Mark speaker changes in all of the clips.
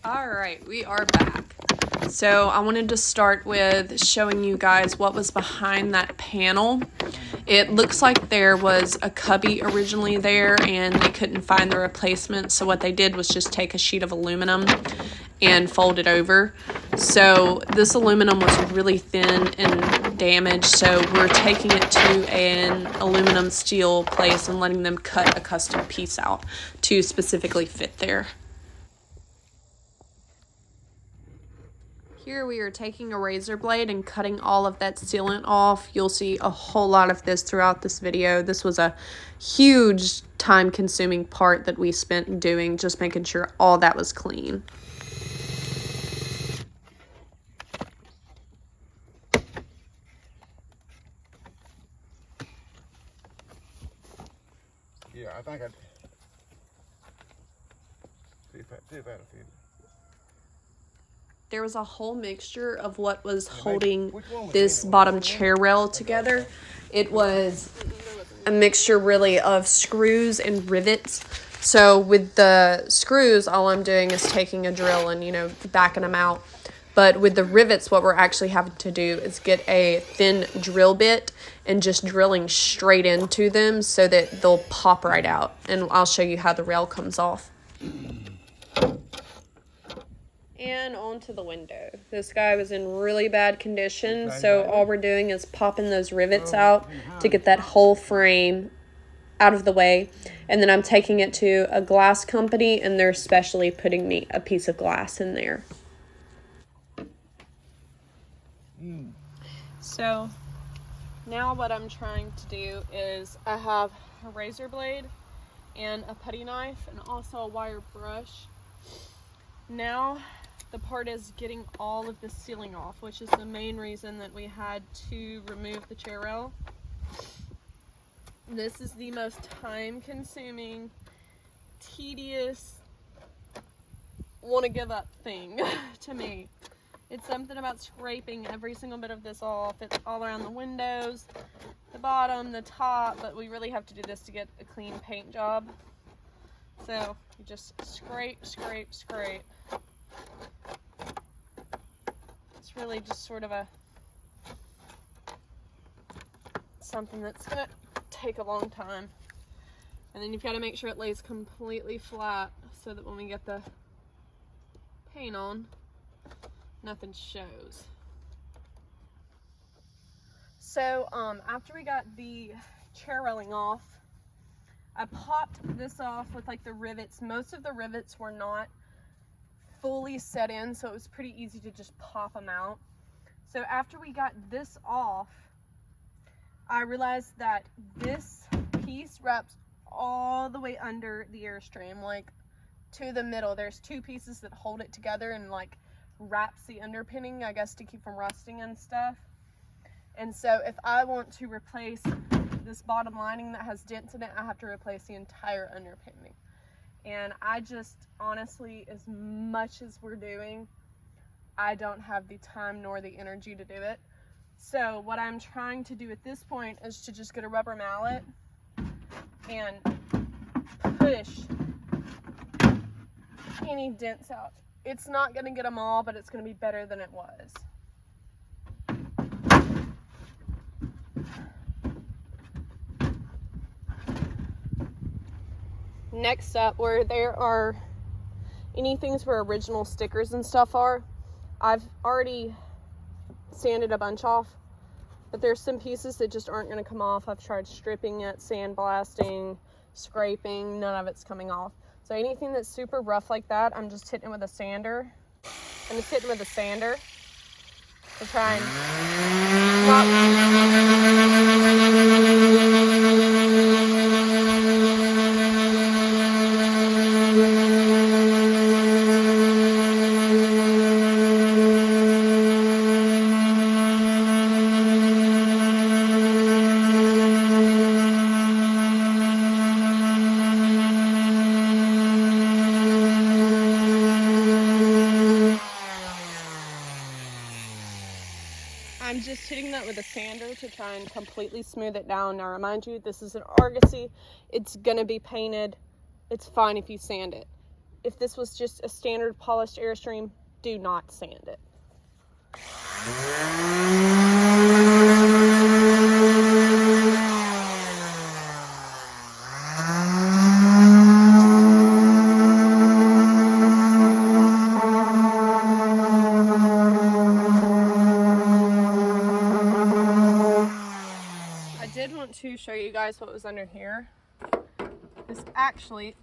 Speaker 1: All right, we are back. So I wanted to start with showing you guys what was behind that panel. It looks like there was a cubby originally there and they couldn't find the replacement. So what they did was just take a sheet of aluminum and fold it over. So this aluminum was really thin and damaged. So we're taking it to an aluminum steel place and letting them cut a custom piece out to specifically fit there. Here we are taking a razor blade and cutting all of that sealant off. You'll see a whole lot of this throughout this video. This was a huge time-consuming part that we spent doing, just making sure all that was clean.
Speaker 2: Yeah, I think I'd see if that'll fit.
Speaker 1: There was a whole mixture of what was holding this bottom chair rail together. It was a mixture really of screws and rivets. So with the screws, all I'm doing is taking a drill and, backing them out. But with the rivets, what we're actually having to do is get a thin drill bit and just drilling straight into them so that they'll pop right out. And I'll show you how the rail comes off. And onto the window. This guy was in really bad condition, so all we're doing is popping those rivets out to get that whole frame out of the way. And then I'm taking it to a glass company, and they're specially putting me a piece of glass in there. So now what I'm trying to do is I have a razor blade and a putty knife and also a wire brush. Now the part is getting all of the sealing off, which is the main reason that we had to remove the chair rail. This is the most time-consuming, tedious, want to give up thing to me. It's something about scraping every single bit of this off. It's all around the windows, the bottom, the top, but we really have to do this to get a clean paint job. So you just scrape, scrape, scrape. It's really just sort of something that's gonna take a long time. And then you've got to make sure it lays completely flat so that when we get the paint on, nothing shows. So after we got the chair railing off, I popped this off with like the rivets. Most of the rivets were not fully set in, so it was pretty easy to just pop them out. So after we got this off, I realized that this piece wraps all the way under the Airstream, like to the middle. There's two pieces that hold it together and like wraps the underpinning, I guess, to keep from rusting and stuff. And so if I want to replace this bottom lining that has dents in it, I have to replace the entire underpinning. And I just, honestly, as much as we're doing, I don't have the time nor the energy to do it. So what I'm trying to do at this point is to just get a rubber mallet and push any dents out. It's not going to get them all, but it's going to be better than it was. Next up, where there are any things where original stickers and stuff are, I've already sanded a bunch off, but there's some pieces that just aren't going to come off. I've tried stripping it, sandblasting, scraping, none of it's coming off. So anything that's super rough like that, I'm just hitting it with a sander. I'm just hitting with a sander to try and I'm just hitting that with a sander to try and completely smooth it down. Now, remind you, this is an Argosy. It's going to be painted. It's fine if you sand it. if this was just a standard polished Airstream, do not sand it. I did want to show you guys what was under here. This actually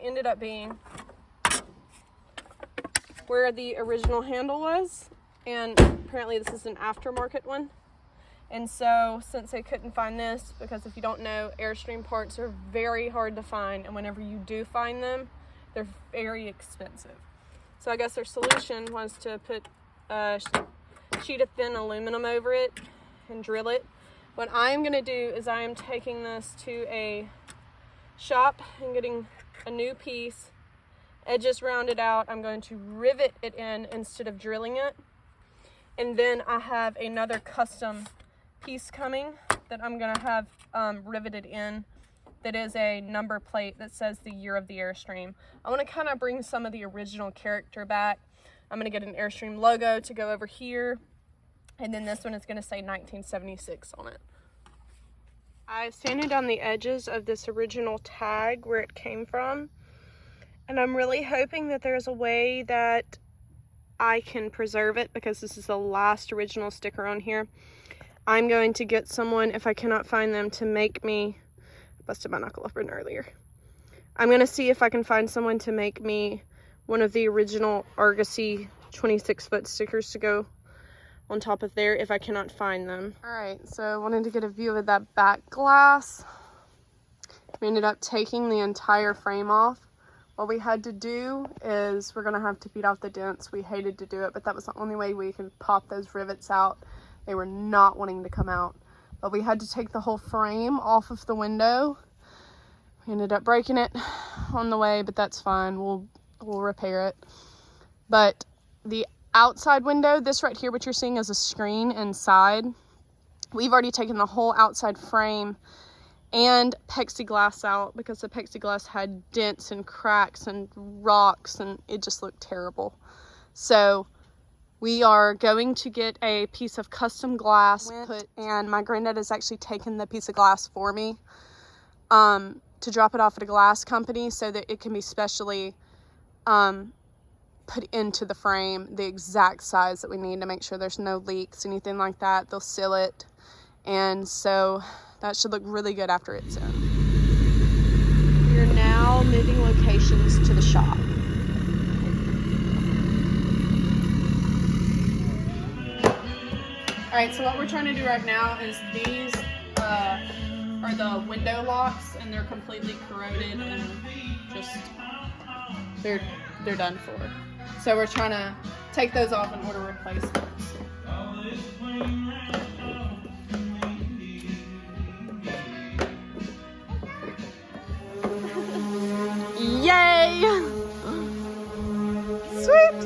Speaker 1: ended up being where the original handle was, and apparently this is an aftermarket one. And so since I couldn't find this, because if you don't know, Airstream parts are very hard to find, and whenever you do find them, they're very expensive. So I guess their solution was to put a sheet of thin aluminum over it and drill it. What I'm going to do is I am taking this to a shop and getting a new piece, edges rounded out. I'm going to rivet it in instead of drilling it. And then I have another custom piece coming that I'm going to have riveted in, that is a number plate that says the year of the Airstream. I want to kind of bring some of the original character back. I'm going to get an Airstream logo to go over here, and then this one is going to say 1976 on it. I sanded down the edges of this original tag where it came from, and I'm really hoping that there's a way that I can preserve it, because this is the last original sticker on here. I'm going to get someone, if I cannot find them, to make me, busted my knuckle open earlier. I'm going to see if I can find someone to make me one of the original Argosy 26-foot stickers to go on top of there if I cannot find them. Alright, so I wanted to get a view of that back glass. We ended up taking the entire frame off. What we had to do is we're going to have to beat off the dents. We hated to do it, but that was the only way we could pop those rivets out. They were not wanting to come out. But we had to take the whole frame off of the window. We ended up breaking it on the way, but that's fine. We'll repair it. But the outside window, this right here, what you're seeing is a screen inside. We've already taken the whole outside frame and plexiglass out, because the plexiglass had dents and cracks and rocks, and it just looked terrible. So we are going to get a piece of custom glass put, and my granddad has actually taken the piece of glass for me to drop it off at a glass company so that it can be specially put into the frame the exact size that we need to make sure there's no leaks, anything like that. They'll seal it, and so that should look really good after it's in. We're now moving locations to the shop. Alright, so what we're trying to do right now is these are the window locks, and they're completely corroded and just they're done for. So we're trying to take those off and order replacements. Yay! Sweet!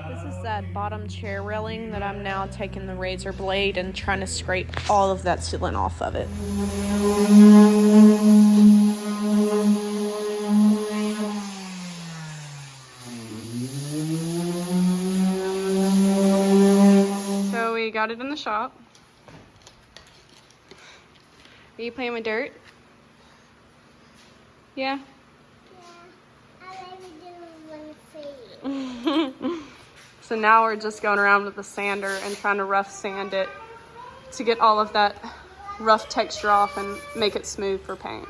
Speaker 1: This is that bottom chair railing that I'm now taking the razor blade and trying to scrape all of that sealant off of it. So we got it in the shop. Are you playing with dirt? Yeah? So now we're just going around with the sander and trying to rough sand it to get all of that rough texture off and make it smooth for paint.